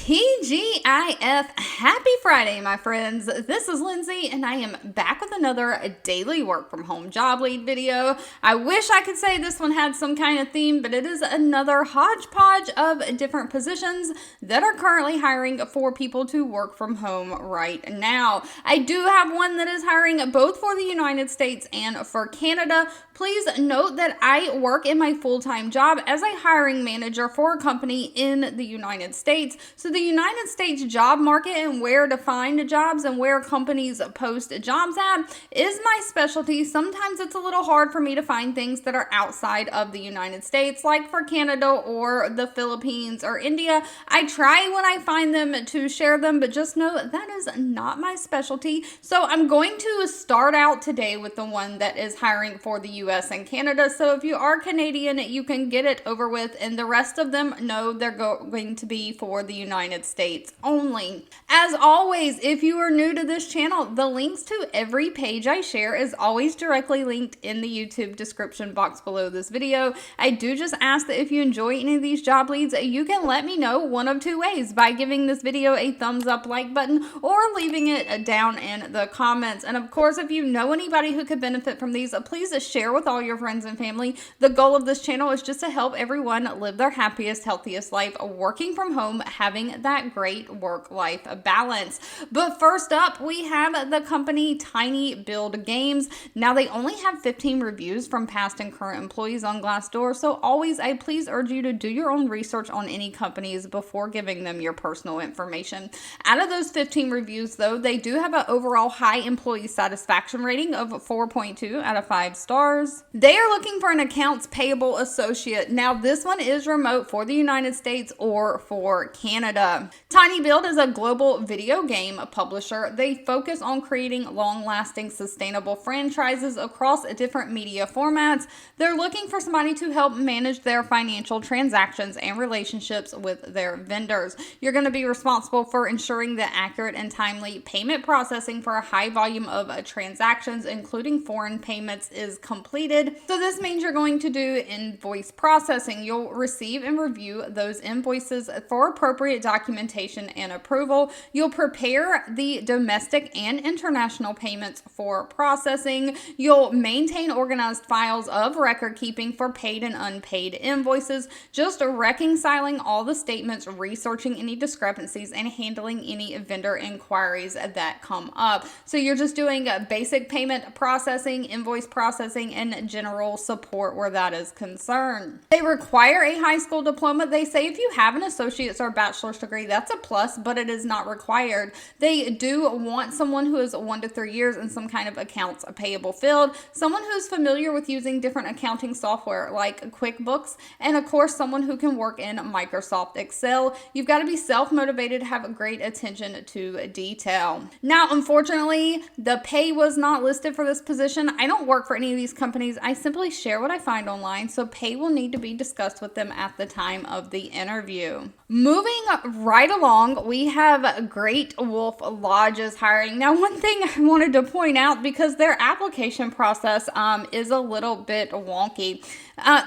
TGIF, happy Friday, my friends. This is Lindsay, and I am back with another daily work from home job lead video. I wish I could say this one had some kind of theme, but it is another hodgepodge of different positions that are currently hiring for people to work from home right now. I do have one that is hiring both for the United States and for Canada. Please note that I work in my full-time job as a hiring manager for a company in the United States. So the United States job market and where to find jobs and where companies post jobs at is my specialty. Sometimes it's a little hard for me to find things that are outside of the United States, like for Canada or the Philippines or India. I try when I find them to share them, but just know that is not my specialty. So I'm going to start out today with the one that is hiring for the US and Canada. So if you are Canadian, you can get it over with, and the rest of them, no, they're going to be for the United States only. As always, if you are new to this channel, the links to every page I share is always directly linked in the YouTube description box below this video. I do just ask that if you enjoy any of these job leads, you can let me know one of two ways: by giving this video a thumbs up like button or leaving it down in the comments. And of course, if you know anybody who could benefit from these, please share with all your friends and family. The goal of this channel is just to help everyone live their happiest, healthiest life working from home, having that great work-life balance. But first up, we have the company Tiny Build Games. Now, they only have 15 reviews from past and current employees on Glassdoor, so always I please urge you to do your own research on any companies before giving them your personal information. Out of those 15 reviews, though, they do have an overall high employee satisfaction rating of 4.2 out of 5 stars. They are looking for an accounts payable associate. Now, this one is remote for the United States or for Canada. Tiny Build is a global video game publisher. They focus on creating long-lasting, sustainable franchises across different media formats. They're looking for somebody to help manage their financial transactions and relationships with their vendors. You're going to be responsible for ensuring the accurate and timely payment processing for a high volume of transactions, including foreign payments, is completed. So this means you're going to do invoice processing. You'll receive and review those invoices for appropriate documentation and approval. You'll prepare the domestic and international payments for processing. You'll maintain organized files of record keeping for paid and unpaid invoices, just reconciling all the statements, researching any discrepancies, and handling any vendor inquiries that come up. So you're just doing basic payment processing, invoice processing, and general support where that is concerned. They require a high school diploma. They say if you have an associate's or bachelor's degree, that's a plus, but it is not required. They do want someone who is 1 to 3 years in some kind of accounts payable field, someone who's familiar with using different accounting software like QuickBooks, and of course, someone who can work in Microsoft Excel. You've got to be self-motivated, have great attention to detail. Now, unfortunately, the pay was not listed for this position. I don't work for any of these companies. I simply share what I find online, so pay will need to be discussed with them at the time of the interview. Moving right along, we have Great Wolf Lodges hiring. Now, one thing I wanted to point out, because their application process is a little bit wonky.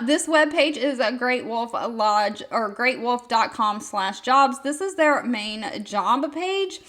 This webpage is a Great Wolf Lodge or greatwolf.com/jobs. This is their main job page.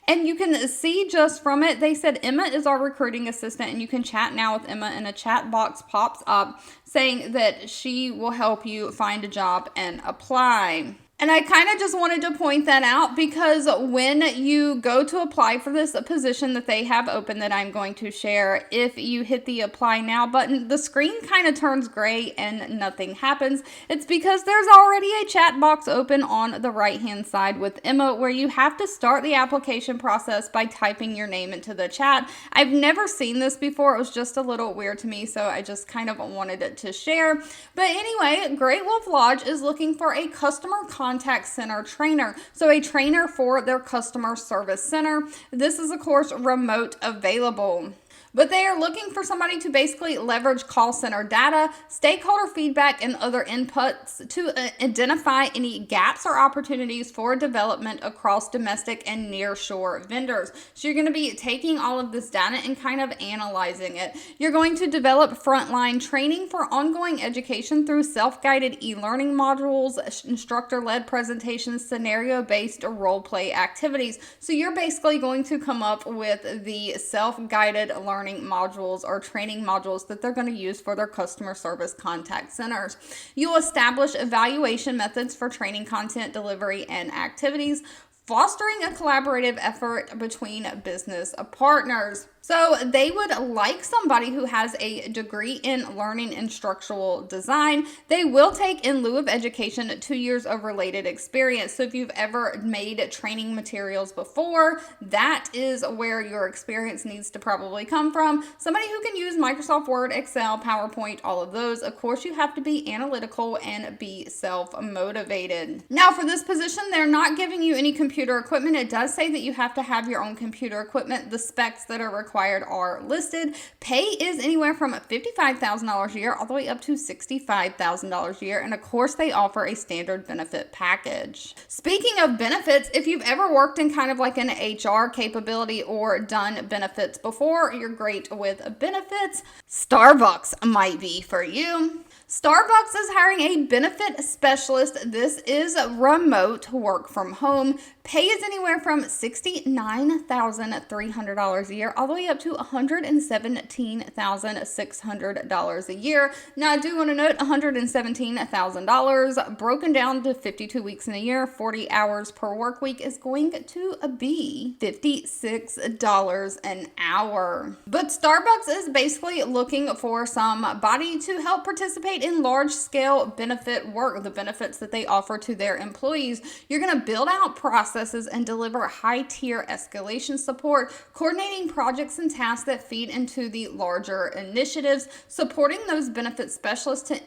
And you can see just from it, they said Emma is our recruiting assistant, and you can chat now with Emma, and a chat box pops up saying that she will help you find a job and apply. And I kind of just wanted to point that out, because when you go to apply for this position that they have open that I'm going to share, if you hit the apply now button, the screen kind of turns gray and nothing happens. It's because there's already a chat box open on the right hand side with Emma, where you have to start the application process by typing your name into the chat. I've never seen this before. It was just a little weird to me, so I just kind of wanted it to share. But anyway, Great Wolf Lodge is looking for a customer contact center trainer. So a trainer for their customer service center. This is, of course, remote available. But they are looking for somebody to basically leverage call center data, stakeholder feedback, and other inputs to identify any gaps or opportunities for development across domestic and nearshore vendors. So you're going to be taking all of this data and kind of analyzing it. You're going to develop frontline training for ongoing education through self-guided e-learning modules, instructor-led presentations, scenario-based role-play activities. So you're basically going to come up with the self-guided learning modules or training modules that they're going to use for their customer service contact centers. You'll establish evaluation methods for training content delivery and activities, fostering a collaborative effort between business partners. So they would like somebody who has a degree in learning and structural design. They will take, in lieu of education, 2 years of related experience. So if you've ever made training materials before, that is where your experience needs to probably come from. Somebody who can use Microsoft Word, Excel, PowerPoint, all of those. Of course, you have to be analytical and be self-motivated. Now, for this position, they're not giving you any computer equipment. It does say that you have to have your own computer equipment. The specs that are required are listed. Pay is anywhere from $55,000 a year all the way up to $65,000 a year. And of course, they offer a standard benefit package. Speaking of benefits, if you've ever worked in kind of like an HR capability or done benefits before, you're great with benefits. Starbucks might be for you. Starbucks is hiring a benefit specialist. This is remote work from home. Pay is anywhere from $69,300 a year all the way up to $117,600 a year. Now, I do want to note $117,000 broken down to 52 weeks in a year, 40 hours per work week is going to be $56 an hour. But Starbucks is basically looking for somebody to help participate in large-scale benefit work, the benefits that they offer to their employees. You're going to build out processes and deliver high-tier escalation support, coordinating projects and tasks that feed into the larger initiatives, supporting those benefit specialists to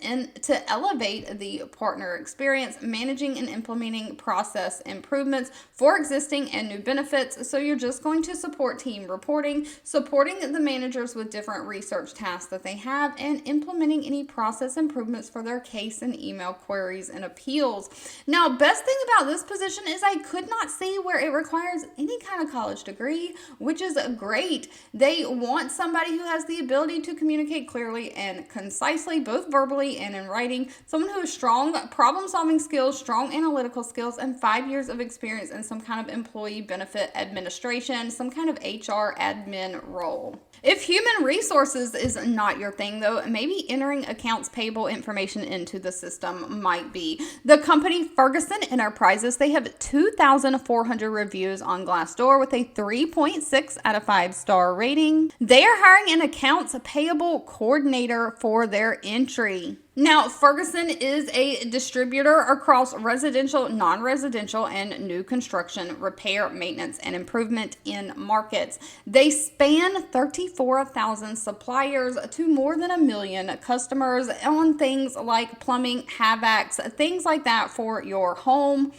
elevate the partner experience, managing and implementing process improvements for existing and new benefits. So you're just going to support team reporting, supporting the managers with different research tasks that they have, and implementing any process improvements for their case and email queries and appeals. Now, best thing about this position is I could not see where it requires any kind of college degree, which is great. They want somebody who has the ability to communicate clearly and concisely, both verbally and in writing, someone who has strong problem-solving skills, strong analytical skills, and 5 years of experience in some kind of employee benefit administration, some kind of HR admin role. If human resources is not your thing, though, maybe entering accounts payable information into the system might be. The company Ferguson Enterprises, they have 2,400 reviews on Glassdoor with a 3.6 out of 5-star rating. They are hiring an accounts payable coordinator for their entry. Now, Ferguson is a distributor across residential, non-residential, and new construction, repair, maintenance, and improvement in markets. They span 34,000 suppliers to more than 1 million customers on things like plumbing, HVACs, things like that for your home.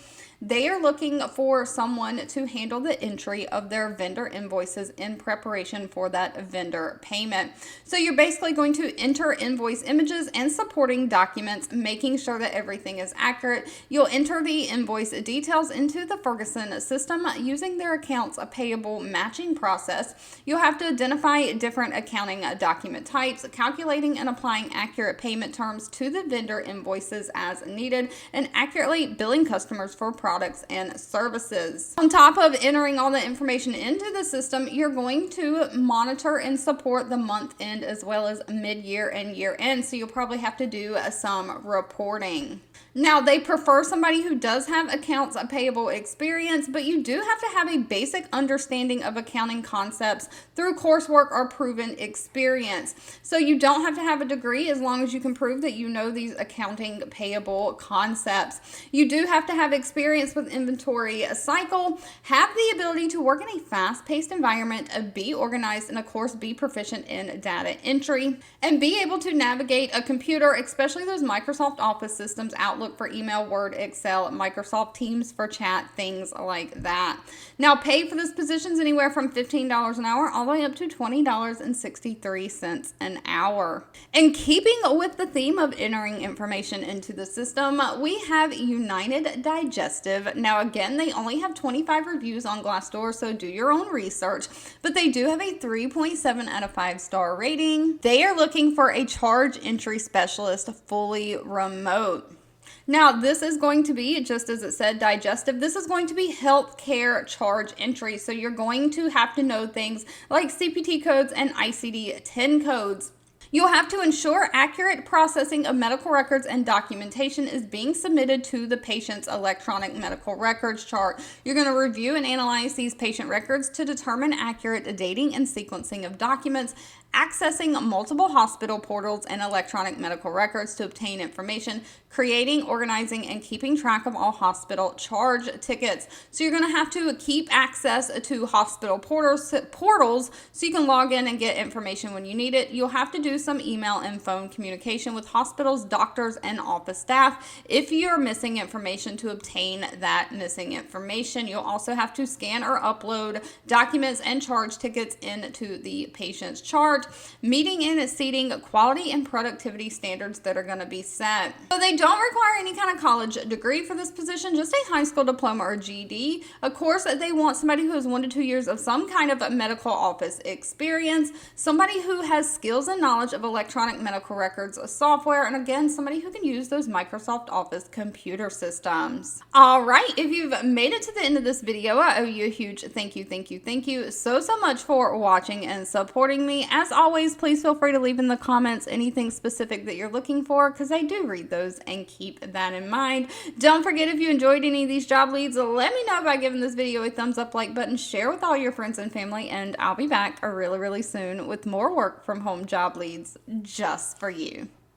They are looking for someone to handle the entry of their vendor invoices in preparation for that vendor payment. So you're basically going to enter invoice images and supporting documents, making sure that everything is accurate. You'll enter the invoice details into the Ferguson system using their accounts payable matching process. You'll have to identify different accounting document types, calculating and applying accurate payment terms to the vendor invoices as needed, and accurately billing customers for products and services. On top of entering all the information into the system, you're going to monitor and support the month end as well as mid-year and year end. So you'll probably have to do some reporting. Now, they prefer somebody who does have accounts payable experience, but you do have to have a basic understanding of accounting concepts through coursework or proven experience. So you don't have to have a degree as long as you can prove that you know these accounting payable concepts. You do have to have experience with inventory cycle, have the ability to work in a fast-paced environment, be organized, and of course be proficient in data entry, and be able to navigate a computer, especially those Microsoft Office systems, Outlook, Outlook for email, Word, Excel, Microsoft Teams for chat, things like that. Now, pay for this position is anywhere from $15 an hour all the way up to $20.63 an hour. And keeping with the theme of entering information into the system, we have United Digestive. Now, again, they only have 25 reviews on Glassdoor, so do your own research, but they do have a 3.7 out of 5-star rating. They are looking for a charge entry specialist, fully remote. Now, this is going to be, just as it said, digestive, this is going to be healthcare charge entry. So you're going to have to know things like CPT codes and ICD-10 codes. You'll have to ensure accurate processing of medical records and documentation is being submitted to the patient's electronic medical records chart. You're going to review and analyze these patient records to determine accurate dating and sequencing of documents, accessing multiple hospital portals and electronic medical records to obtain information, creating, organizing, and keeping track of all hospital charge tickets. So you're going to have to keep access to hospital portals so you can log in and get information when you need it. You'll have to do some email and phone communication with hospitals, doctors, and office staff if you're missing information to obtain that missing information. You'll also have to scan or upload documents and charge tickets into the patient's chart, meeting and exceeding quality and productivity standards that are going to be set. So they don't require any kind of college degree for this position, just a high school diploma or GED. Of course, they want somebody who has 1 to 2 years of some kind of medical office experience, somebody who has skills and knowledge of electronic medical records software, and again, somebody who can use those Microsoft Office computer systems. All right, if you've made it to the end of this video, I owe you a huge thank you so much for watching and supporting me. As always, please feel free to leave in the comments anything specific that you're looking for, because I do read those and keep that in mind. Don't forget, if you enjoyed any of these job leads, let me know by giving this video a thumbs up, like button, share with all your friends and family, and I'll be back really soon with more work from home job leads just for you.